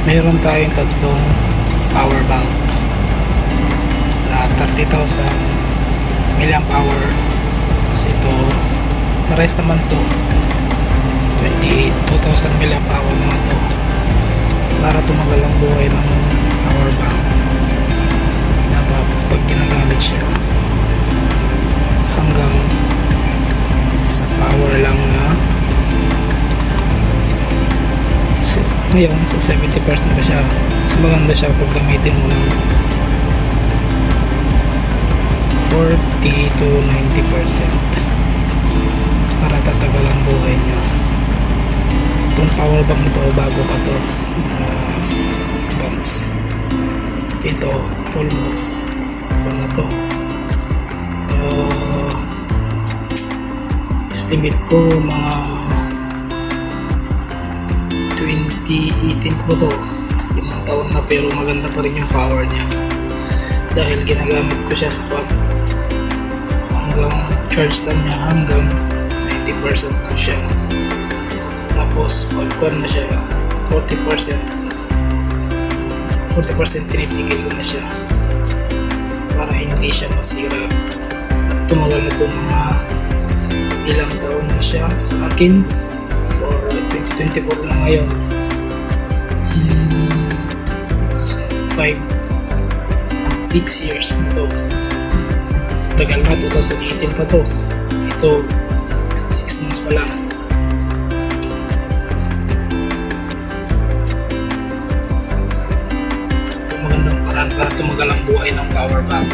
Meron tayong tatlong power bank na 30,000 milliamp hour. Tapos ito, pares naman to 22,000 milliamp hour mga to, para tumagal ang buhay ng power bank. Dapat pag ginagamit siya hanggang sa power lang na ngayon, sa 70% pa siya. Mas maganda siya pag gamitin mo ng 40 to 90% para tatagal ang buhay niya. Itong power bank nito, bago pa to, banks. Ito almost full na to. Estimate ko mga 2018 ko to, 5 taon na, pero maganda pa rin yung power niya dahil ginagamit ko siya sa quad. Hanggang charge lang niya hanggang 90% lang siya, tapos pag quad na siya 40% tinitigil ko na siya para hindi siya masira at tumagal na itong mga ilang taon na siya sa akin. For 2024 na ngayon, 5-6 years na to. Tagal na, 2018 pa to. Ito 6 months pa lang. Ito magandang paraan para tumagal ang buhay ng power bank.